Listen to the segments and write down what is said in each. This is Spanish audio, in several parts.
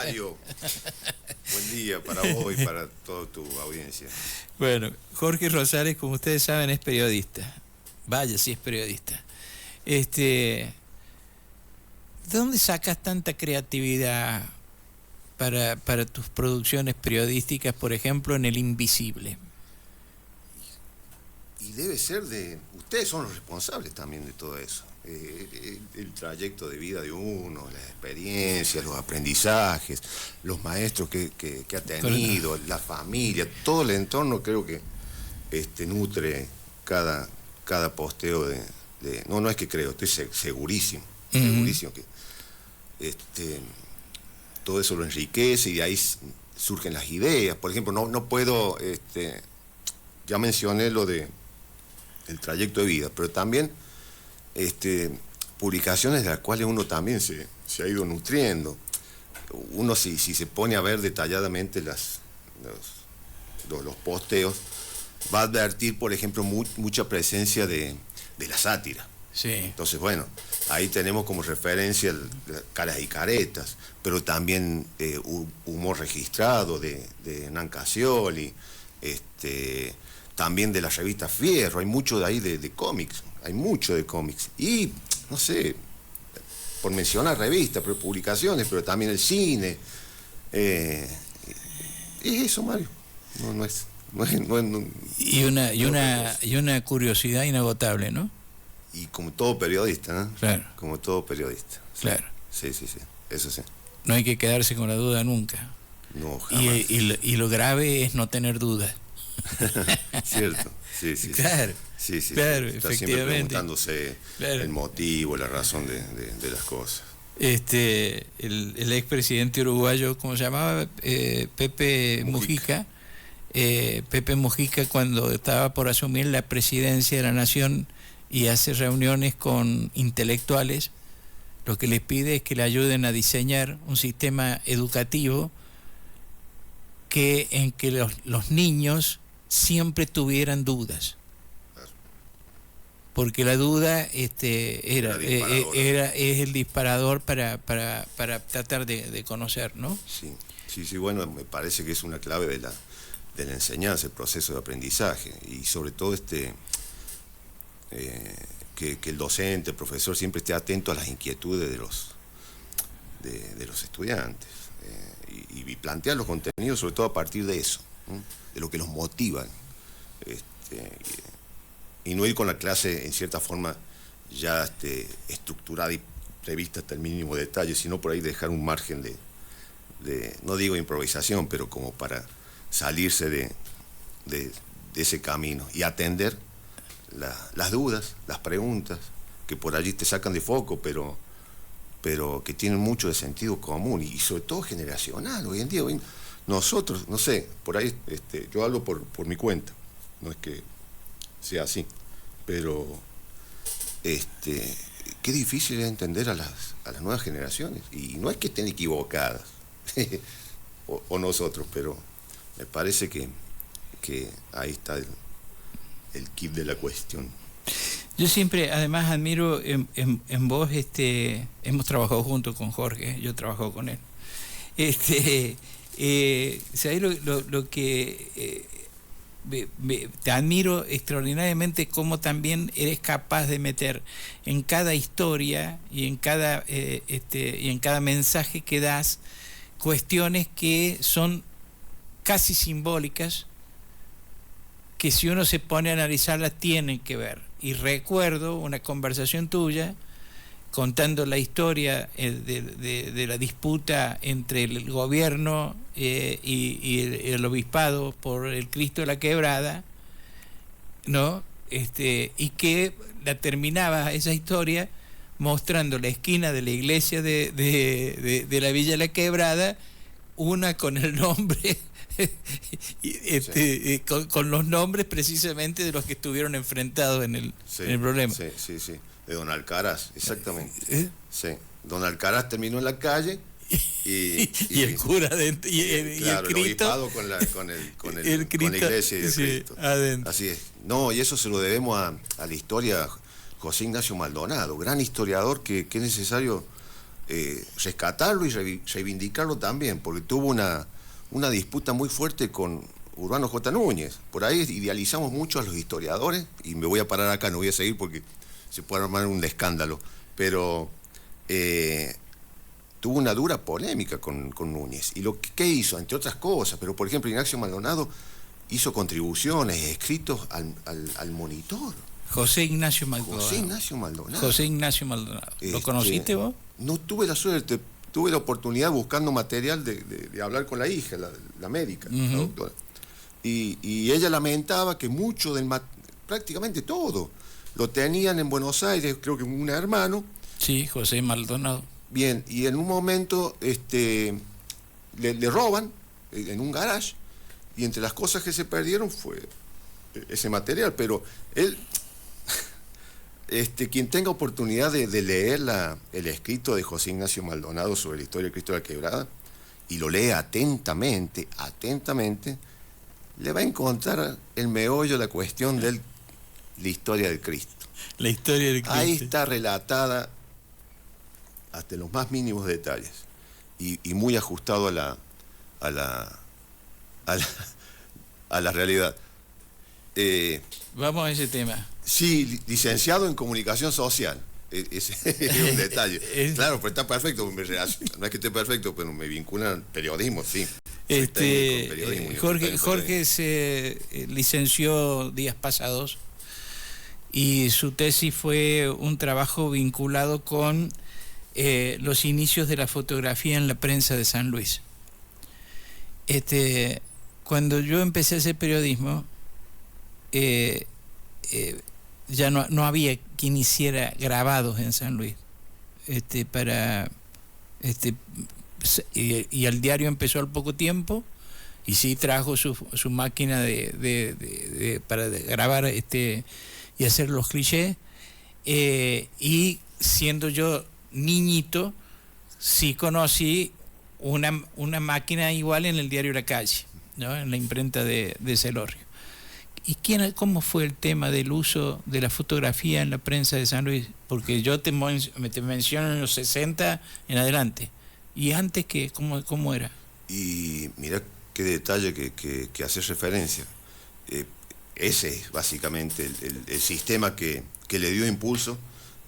Mario, buen día para vos y para toda tu audiencia. Bueno, Jorge Rosales, como ustedes saben, es periodista. Vaya, sí es periodista. ¿De dónde sacas tanta creatividad para tus producciones periodísticas, por ejemplo, en El Invisible? Y debe ser de... Ustedes son los responsables también de todo eso. El trayecto de vida de uno, las experiencias, los aprendizajes, los maestros que ha tenido, la familia, todo el entorno creo que nutre cada posteo de... No, no es que creo, estoy segurísimo, segurísimo que todo eso lo enriquece y de ahí surgen las ideas. Por ejemplo, no puedo... ya mencioné lo de el trayecto de vida, pero también publicaciones de las cuales uno también se ha ido nutriendo. Uno si se pone a ver detalladamente los posteos, va a advertir, por ejemplo, mucha presencia de la sátira. Sí. Entonces, bueno, ahí tenemos como referencia Caras y Caretas, pero también humor registrado de Hernán Casioli, también de la revista Fierro, hay mucho de ahí de cómics, hay mucho de cómics. Y, no sé, por mencionar revistas, pero publicaciones, pero también el cine. Es eso, Mario. No es... Y una curiosidad inagotable, ¿no? Y como todo periodista, ¿no? Claro. Como todo periodista. Sí. Claro. Sí, eso sí. No hay que quedarse con la duda nunca. No, jamás. Y lo grave es no tener dudas. Cierto, sí. Claro, Sí. Claro, Está siempre preguntándose el motivo, la razón de las cosas. El expresidente uruguayo, ¿cómo se llamaba? Pepe Mujica. Pepe Mujica, cuando estaba por asumir la presidencia de la Nación y hace reuniones con intelectuales, lo que les pide es que le ayuden a diseñar un sistema educativo en que los niños siempre tuvieran dudas, porque la duda es el disparador para tratar de conocer, ¿no? Sí, bueno, me parece que es una clave de la enseñanza, el proceso de aprendizaje, y sobre todo que el docente, el profesor siempre esté atento a las inquietudes de los estudiantes, y plantear los contenidos sobre todo a partir de eso, ¿no? De lo que los motivan, y no ir con la clase en cierta forma ya estructurada y prevista hasta el mínimo detalle, sino por ahí dejar un margen de no digo improvisación, pero como para salirse de ese camino y atender las dudas, las preguntas que por allí te sacan de foco, pero que tienen mucho de sentido común y sobre todo generacional. Hoy en día, nosotros, no sé, por ahí yo hablo por mi cuenta, no es que sea así, pero qué difícil es entender a las nuevas generaciones, y no es que estén equivocadas o nosotros, pero me parece que ahí está el kit de la cuestión. Yo siempre, además, admiro en vos, hemos trabajado juntos con Jorge, yo he trabajado con él. ¿Sabés lo que te admiro extraordinariamente, cómo también eres capaz de meter en cada historia y en cada mensaje que das cuestiones que son casi simbólicas, que si uno se pone a analizarlas tienen que ver. Y recuerdo una conversación tuya contando la historia de la disputa entre el gobierno y el obispado por el Cristo de la Quebrada, ¿no? Y que la terminaba esa historia mostrando la esquina de la iglesia de la Villa de la Quebrada, una con el nombre con los nombres precisamente de los que estuvieron enfrentados en el problema. Sí, de Don Alcaraz, exactamente. Sí, Don Alcaraz terminó en la calle y el cura adentro, y claro, el Cristo con la iglesia y el Cristo. Adentro. Así es. No, y eso se lo debemos a la historia José Ignacio Maldonado, gran historiador que es necesario rescatarlo y reivindicarlo también, porque tuvo una disputa muy fuerte con Urbano J. Núñez. Por ahí idealizamos mucho a los historiadores, y me voy a parar acá, no voy a seguir porque se puede armar un escándalo, pero tuvo una dura polémica con Núñez. Y ¿qué hizo? Entre otras cosas, pero por ejemplo Ignacio Maldonado hizo contribuciones, escritos al Monitor. José Ignacio Maldonado. José Ignacio Maldonado. José Ignacio Maldonado. ¿Lo conociste vos? No tuve la suerte, tuve la oportunidad buscando material de hablar con la hija, la médica, la doctora. Y ella lamentaba que mucho prácticamente todo, lo tenían en Buenos Aires, creo que un hermano. Sí, José Maldonado. Bien, y en un momento le roban en un garage, y entre las cosas que se perdieron fue ese material, pero él... quien tenga oportunidad de leer el escrito de José Ignacio Maldonado sobre la historia del Cristo de la Quebrada, y lo lee atentamente, le va a encontrar el meollo de la cuestión de la historia del Cristo. La historia del Cristo. Ahí está relatada hasta los más mínimos detalles, y muy ajustado a la realidad. Vamos a ese tema. Sí, licenciado en comunicación social. Ese es un detalle. Claro, pero está perfecto. No es que esté perfecto, pero me vinculan al periodismo, sí. Jorge se licenció días pasados, y su tesis fue un trabajo vinculado con los inicios de la fotografía en la prensa de San Luis. Cuando yo empecé a hacer periodismo, ya no había quien hiciera grabados en San Luis. Y el diario empezó al poco tiempo, y sí trajo su máquina para grabar y hacer los clichés. Y siendo yo niñito, sí conocí una máquina igual en el diario La Calle, ¿no? En la imprenta de Celorrio. ¿Y cómo fue el tema del uso de la fotografía en la prensa de San Luis? Porque yo te menciono en los 60 en adelante. ¿Y antes cómo era? Y mira qué detalle que haces referencia. Ese es básicamente el sistema que le dio impulso,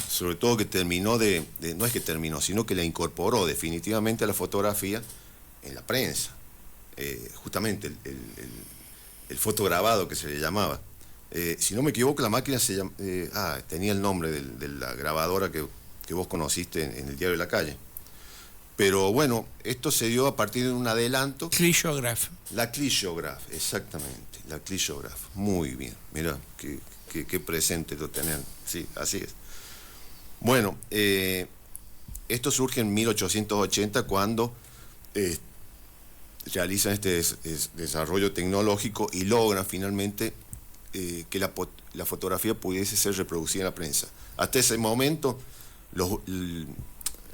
sobre todo que terminó no es que terminó, sino que le incorporó definitivamente a la fotografía en la prensa. Justamente el fotograbado, que se le llamaba. Si no me equivoco, la máquina tenía el nombre de la grabadora que vos conociste en el diario de La Calle. Pero bueno, esto se dio a partir de un adelanto. Clichograph. La Clichograph, exactamente, la Clichograph. Muy bien, mira, qué presente lo tenían. Sí, así es. Bueno, esto surge en 1880, cuando realizan este desarrollo tecnológico y logran finalmente que la fotografía pudiese ser reproducida en la prensa. Hasta ese momento,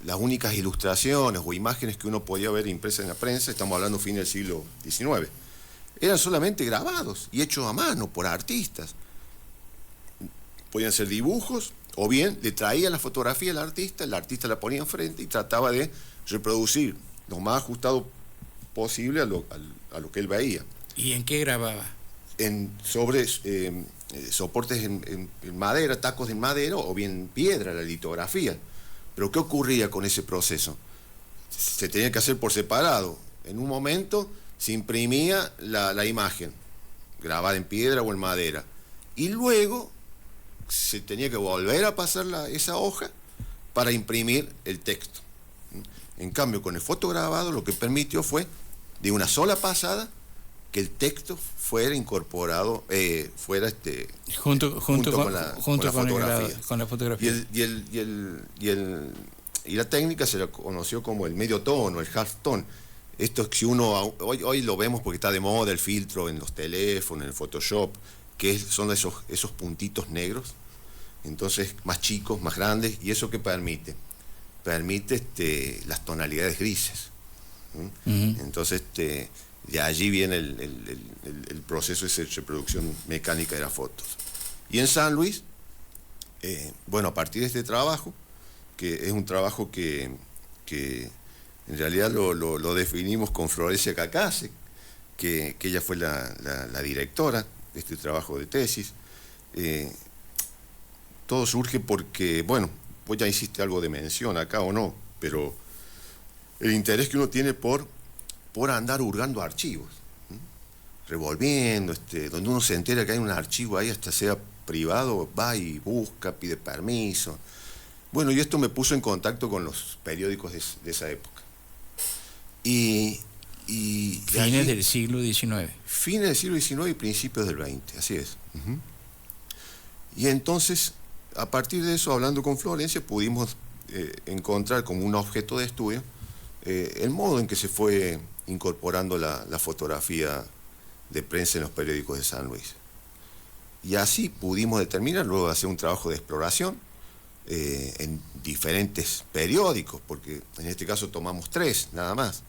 las únicas ilustraciones o imágenes que uno podía ver impresas en la prensa, estamos hablando fin del siglo XIX, eran solamente grabados y hechos a mano por artistas. Podían ser dibujos, o bien le traían la fotografía al artista, el artista la ponía enfrente y trataba de reproducir lo más ajustado posible a lo que él veía. ¿Y en qué grababa? Sobre soportes en madera, tacos de madera, o bien piedra, la litografía. Pero ¿qué ocurría con ese proceso? Se tenía que hacer por separado. En un momento se imprimía la imagen, grabada en piedra o en madera, y luego se tenía que volver a pasar esa hoja para imprimir el texto. En cambio, con el fotograbado lo que permitió fue, de una sola pasada, que el texto fuera incorporado, junto con la fotografía. Y la técnica se la conoció como el medio tono, el half tone. Esto es que hoy lo vemos porque está de moda el filtro en los teléfonos, en el Photoshop, son esos puntitos negros, entonces más chicos, más grandes, y eso que permite las tonalidades grises. Entonces de allí viene el proceso de reproducción mecánica de las fotos. Y en San Luis, a partir de este trabajo, que es un trabajo que que en realidad lo definimos con Florencia Cacase, que ella fue la directora de este trabajo de tesis. Todo surge porque, bueno, vos ya hiciste algo de mención acá o no, pero el interés que uno tiene por andar hurgando archivos, revolviendo, donde uno se entera que hay un archivo ahí, hasta sea privado, va y busca, pide permiso. Bueno, y esto me puso en contacto con los periódicos de esa época. Fines del siglo XIX. Fines del siglo XIX y principios del XX, así es. Y entonces, a partir de eso, hablando con Florencia, pudimos encontrar como un objeto de estudio el modo en que se fue incorporando la fotografía de prensa en los periódicos de San Luis. Y así pudimos determinar, luego de hacer un trabajo de exploración en diferentes periódicos, porque en este caso tomamos 3 nada más,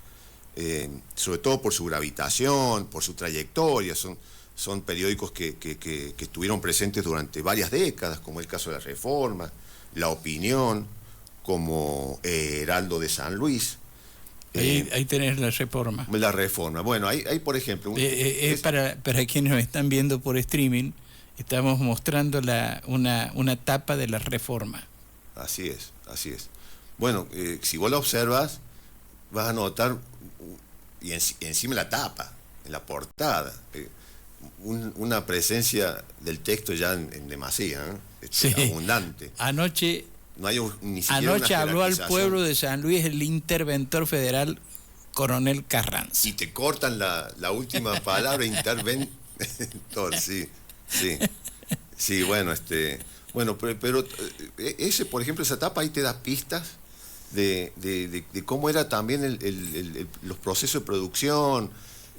sobre todo por su gravitación, por su trayectoria. Son periódicos que estuvieron presentes durante varias décadas, como el caso de La Reforma, La Opinión, como Heraldo de San Luis. Ahí tenés La Reforma. La Reforma. Bueno, ahí por ejemplo... para quienes nos están viendo por streaming, estamos mostrando una tapa de La Reforma. Así es, así es. Bueno, si vos la observas, vas a notar, y encima la tapa, en la portada, una presencia del texto ya en demasía, sí, abundante. Anoche no hay ni siquiera anoche habló al pueblo de San Luis el interventor federal Coronel Carranza. Y te cortan la última palabra, interventor, sí. Sí, bueno, bueno, pero ese, por ejemplo, esa etapa ahí te da pistas de cómo era también los procesos de producción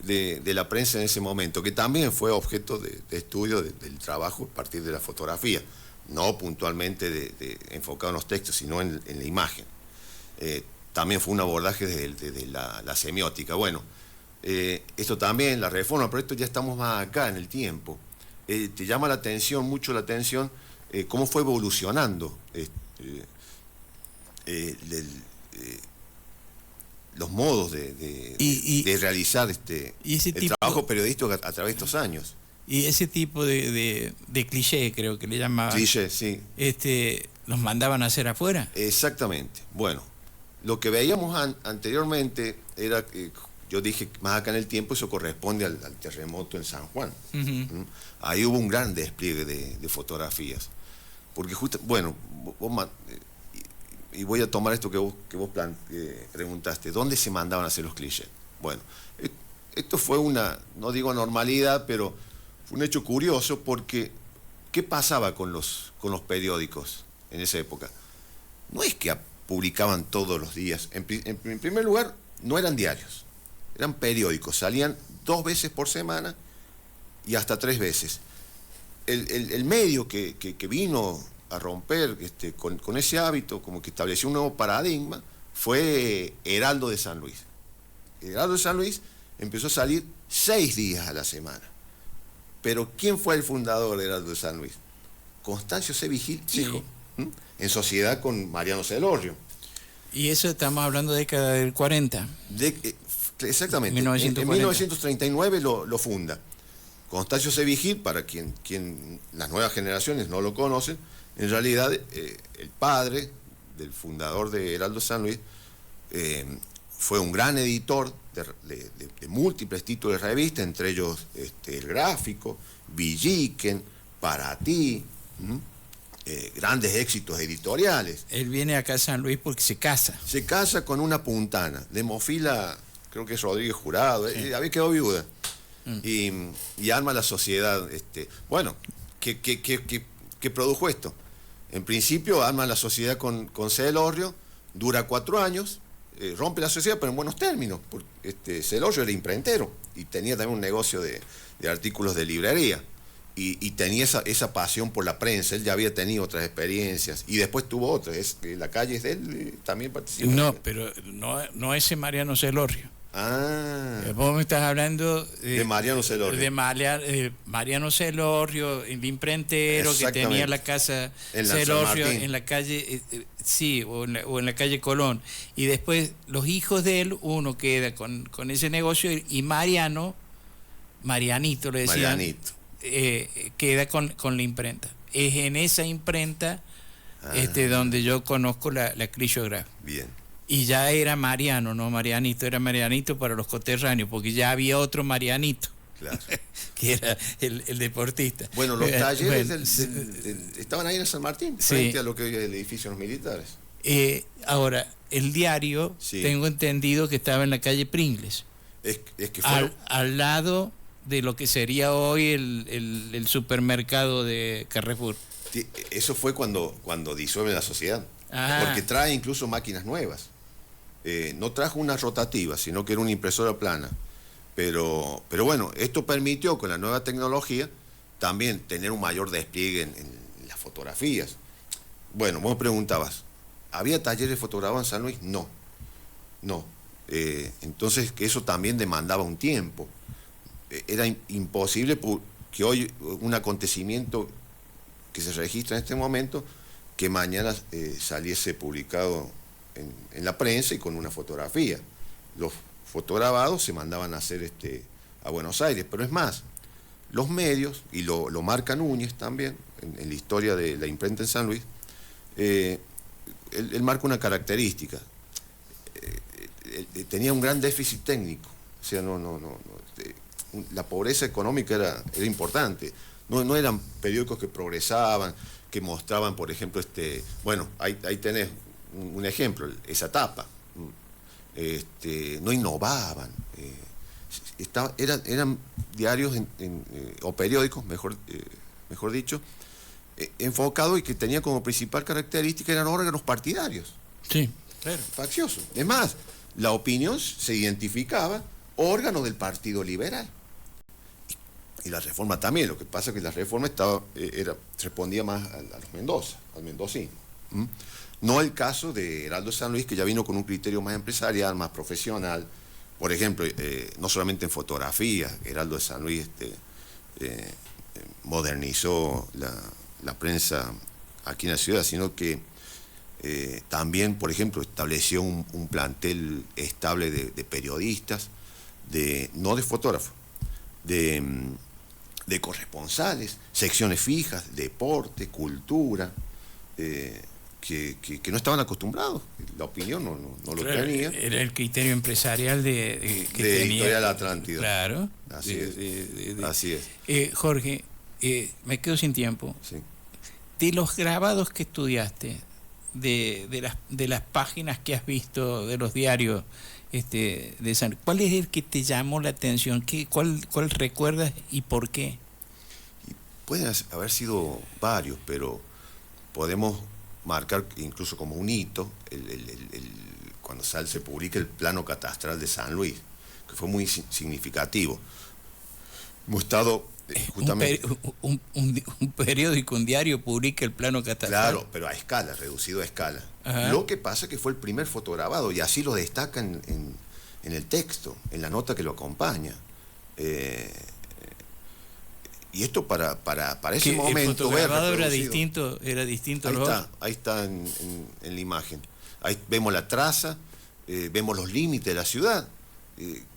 de la prensa en ese momento, que también fue objeto de estudio del trabajo a partir de la fotografía, no puntualmente enfocado en los textos, sino en la imagen. También fue un abordaje de la semiótica. Bueno, esto también, la Reforma, pero esto ya estamos más acá en el tiempo. Te llama mucho la atención, cómo fue evolucionando los modos de realizar el trabajo periodístico a través de estos años. Y ese tipo de cliché, creo que le llamaban. Cliché, sí. ¿Los mandaban a hacer afuera? Exactamente. Bueno, lo que veíamos anteriormente era, yo dije, más acá en el tiempo, eso corresponde al terremoto en San Juan. Ahí hubo un gran despliegue de fotografías. Porque bueno, y voy a tomar esto que vos preguntaste, ¿dónde se mandaban a hacer los clichés? Bueno, esto fue no digo anormalidad, pero fue un hecho curioso, porque ¿qué pasaba con los periódicos en esa época? No es que publicaban todos los días. En primer lugar, no eran diarios, eran periódicos, salían 2 veces por semana y hasta 3 veces. El medio que vino a romper con ese hábito, como que estableció un nuevo paradigma, fue Heraldo de San Luis. Heraldo de San Luis empezó a salir 6 días a la semana. Pero ¿quién fue el fundador de Heraldo de San Luis? Constancio C. Vigil, hijo, en sociedad con Mariano Celorrio. Y eso estamos hablando de década del 40. Exactamente. 1940. En 1939 lo funda. Constancio C. Vigil, para quien las nuevas generaciones no lo conocen, en realidad el padre del fundador de Heraldo San Luis fue un gran editor de múltiples títulos de revista, entre ellos El Gráfico, Villiquen, Para Ti, grandes éxitos editoriales. Él viene acá a San Luis porque se casa. Se casa con una puntana, de Mofila, creo que es Rodríguez Jurado, sí. Había quedado viuda. Y arma la sociedad. Bueno, ¿qué produjo esto? En principio arma la sociedad con Celorrio, dura 4 años, rompe la sociedad, pero en buenos términos, porque Celorrio era imprentero y tenía también un negocio de artículos de librería, y tenía esa pasión por la prensa. Él ya había tenido otras experiencias y después tuvo otras. La calle es de él, también participó. No, pero no ese Mariano Celorrio. Vos me estás hablando de Mariano Celorrio. De Mariano Celorrio, el imprentero que tenía la casa en Celorrio en la calle, sí, o en la calle Colón. Y después los hijos de él, uno queda con ese negocio y Marianito le decían, Marianito. Queda con la imprenta. Es en esa imprenta donde yo conozco la Crillograph. Bien. Y ya era Mariano, no Marianito, era Marianito para los coterráneos, porque ya había otro Marianito, claro, que era el deportista. Bueno, los talleres estaban ahí en San Martín, frente a lo que hoy es el edificio de los militares. Ahora, el diario, tengo entendido que estaba en la calle Pringles, es que fue al lado de lo que sería hoy el supermercado de Carrefour. Eso fue cuando disuelven la sociedad, porque trae incluso máquinas nuevas. No trajo una rotativa, sino que era una impresora plana. Pero bueno, esto permitió con la nueva tecnología también tener un mayor despliegue en las fotografías. Bueno, vos me preguntabas, ¿había talleres de fotografía en San Luis? No. Entonces, que eso también demandaba un tiempo. Era imposible que hoy un acontecimiento que se registra en este momento, que mañana saliese publicado en la prensa y con una fotografía. Los fotograbados se mandaban a hacer a Buenos Aires, pero es más, los medios, y lo marca Núñez también, en la historia de la imprenta en San Luis, él marca una característica. Tenía un gran déficit técnico, o sea, la pobreza económica era importante. No eran periódicos que progresaban, que mostraban, por ejemplo, bueno, ahí tenés un ejemplo, esa tapa. No innovaban. Eran diarios o periódicos, mejor dicho, enfocados y que tenían como principal característica eran órganos partidarios. Sí, claro. Facciosos. Es más, la opinión se identificaba órgano del Partido Liberal. Y la Reforma también. Lo que pasa es que la Reforma respondía más a los Mendoza, al mendocino. No el caso de Heraldo San Luis, que ya vino con un criterio más empresarial, más profesional. Por ejemplo, no solamente en fotografía, Heraldo de San Luis modernizó la prensa aquí en la ciudad, sino que también, por ejemplo, estableció un plantel estable de periodistas, no de fotógrafos, de corresponsales, secciones fijas, deporte, cultura, que no estaban acostumbrados. La opinión no lo tenía. Era el criterio empresarial que tenía. Editorial Atlántida. Claro. Así es. Jorge, me quedo sin tiempo. Sí. De los grabados que estudiaste, de las páginas que has visto de los diarios de San, ¿cuál es el que te llamó la atención? ¿Cuál recuerdas y por qué? Pueden haber sido varios, pero podemos marcar incluso como un hito cuando se publica el plano catastral de San Luis, que fue muy significativo. Hemos estado justamente... Un periódico, un diario publica el plano catastral. Claro, pero a escala, reducido a escala. Ajá. Lo que pasa es que fue el primer fotograbado, y así lo destaca en el texto, en la nota que lo acompaña. Y esto para ese momento... ¿El fotograbado era distinto? Ahí está en la imagen. Ahí vemos la traza, vemos los límites de la ciudad.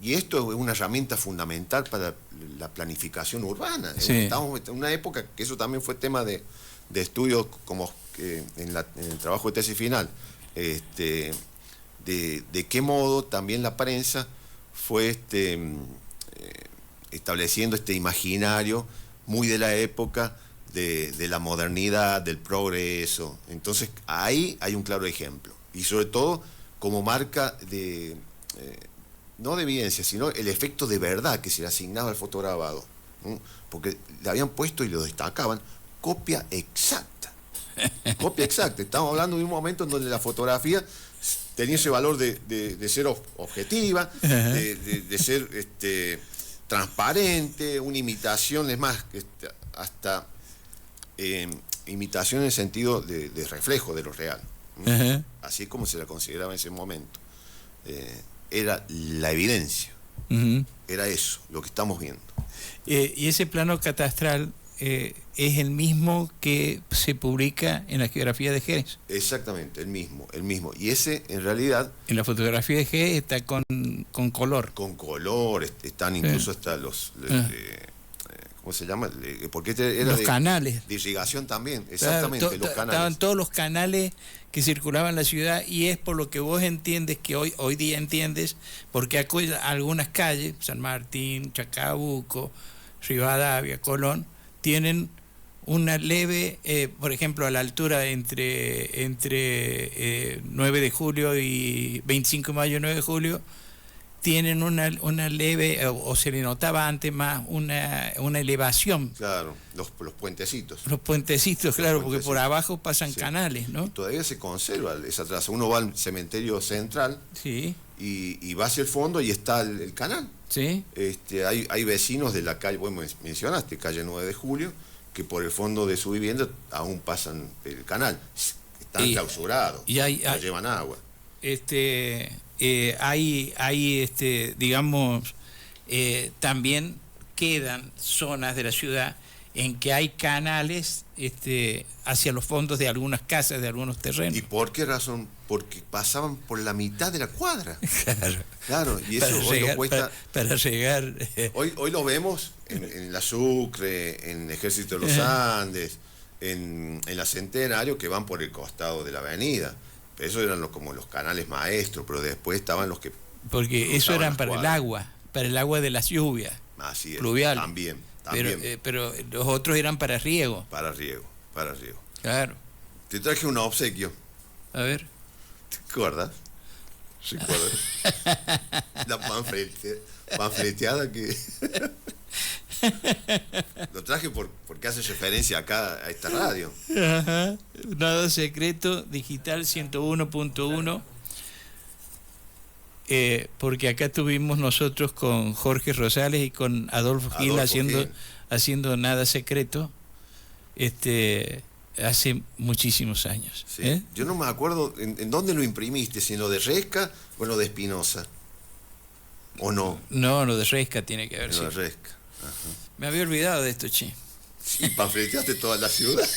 Y esto es una herramienta fundamental para la planificación urbana. Sí. Estamos en una época que eso también fue tema de estudios, como en el trabajo de tesis final, de qué modo también la prensa fue estableciendo este imaginario muy de la época de la modernidad, del progreso. Entonces ahí hay un claro ejemplo, y sobre todo como marca no de evidencia, sino el efecto de verdad que se le asignaba al fotograbado, ¿no? Porque le habían puesto, y lo destacaban, copia exacta. Copia exacta. Estamos hablando de un momento en donde la fotografía tenía ese valor de ser objetiva, de ser transparente, una imitación, es más, hasta imitación en el sentido de reflejo de lo real. Uh-huh. Así es como se la consideraba en ese momento. era la evidencia. Ujú. Era eso, lo que estamos viendo. Y ese plano catastral es el mismo que se publica en la geografía de Jerez. Exactamente, el mismo, el mismo. Y ese, en realidad... En la fotografía de Jerez está con color. Con color, están incluso hasta los... ¿cómo se llama? Porque era los canales. De irrigación también, exactamente, claro, los canales. Estaban todos los canales que circulaban en la ciudad, y es por lo que vos entiendes, que hoy día entiendes, porque algunas calles, San Martín, Chacabuco, Rivadavia, Colón, tienen una leve, por ejemplo, a la altura entre 9 de julio y 25 de mayo y 9 de julio, tienen una leve, o se le notaba antes más, una elevación. Claro, los puentecitos. Los puentecitos, claro, porque por abajo pasan canales, ¿no? Todavía se conserva esa traza. Uno va al cementerio central, sí, y va hacia el fondo y está el canal. Sí. Hay vecinos de la calle, bueno, mencionaste, calle 9 de julio, que por el fondo de su vivienda aún pasan el canal. Están clausurados, no llevan agua. Digamos, también quedan zonas de la ciudad en que hay canales hacia los fondos de algunas casas, de algunos terrenos. ¿Y por qué razón? Porque pasaban por la mitad de la cuadra. Claro, y eso hoy lo cuesta. Para llegar. Hoy lo vemos en la Sucre, en Ejército de los Andes, en la Centenario, que van por el costado de la avenida. Pero esos eran como los canales maestros, pero después estaban los que... Porque eso eran para el agua de las lluvias. Así es, pluvial. También. Pero los otros eran para riego. Para riego. Claro. Te traje un obsequio. A ver. ¿Te acuerdas? ¿Recuerdas? La panfleteada que... Lo traje porque hace referencia acá a esta radio. Ajá. Nada Secreto Digital 101.1. Porque acá estuvimos nosotros con Jorge Rosales y con Adolfo Gil haciendo Nada Secreto hace muchísimos años. Sí. Yo no me acuerdo en dónde lo imprimiste, si en lo de Resca o en lo de Espinosa. ¿O no? No, lo de Resca tiene que ver. En lo de Resca. Ajá. Me había olvidado de esto, che. Sí, panfleteaste toda la ciudad.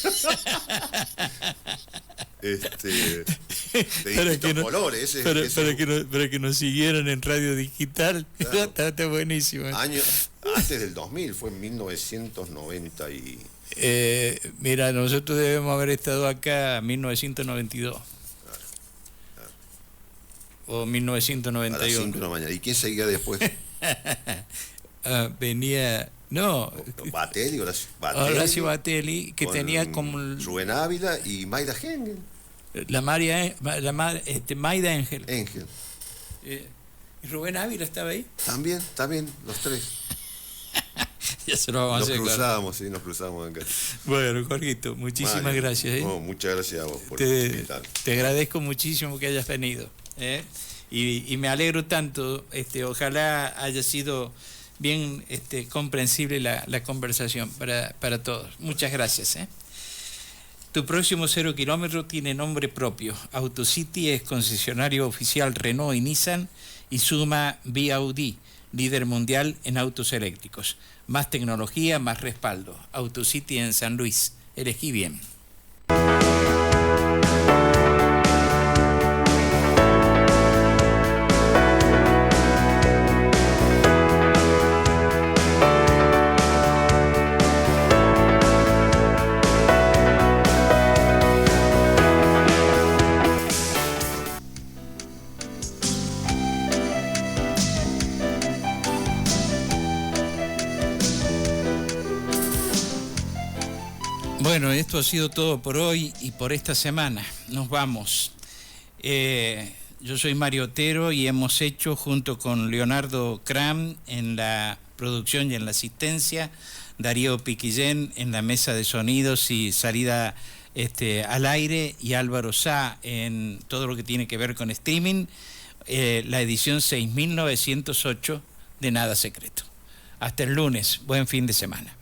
De distintos colores. Para que nos siguieran en radio digital. Claro. Está buenísimo. Antes del 2000, fue en 1990 y... mira, nosotros debemos haber estado acá en 1992. Claro. O 1991. A las 5 de la mañana. ¿Y quién seguía después? Venía... No, Batelli, Horacio Batelli, que tenía como... Rubén Ávila y Maida Engel. Maida Engel. ¿Y Rubén Ávila estaba ahí? También, los tres. Ya se lo vamos a hacer. Nos cruzamos acá. Bueno, Jorgito, muchísimas gracias. No, muchas gracias a vos por invitar. Te agradezco muchísimo que hayas venido. Y me alegro tanto. Ojalá haya sido bien comprensible la conversación para todos. Muchas gracias. Tu próximo 0 kilómetro tiene nombre propio. AutoCity es concesionario oficial Renault y Nissan y suma BYD, líder mundial en autos eléctricos. Más tecnología, más respaldo. AutoCity en San Luis. Elegí bien. Bueno, esto ha sido todo por hoy y por esta semana. Nos vamos. Yo soy Mario Otero y hemos hecho, junto con Leonardo Cram en la producción y en la asistencia, Darío Piquillén en la mesa de sonidos y salida al aire, y Álvaro Sá en todo lo que tiene que ver con streaming, la edición 6908 de Nada Secreto. Hasta el lunes. Buen fin de semana.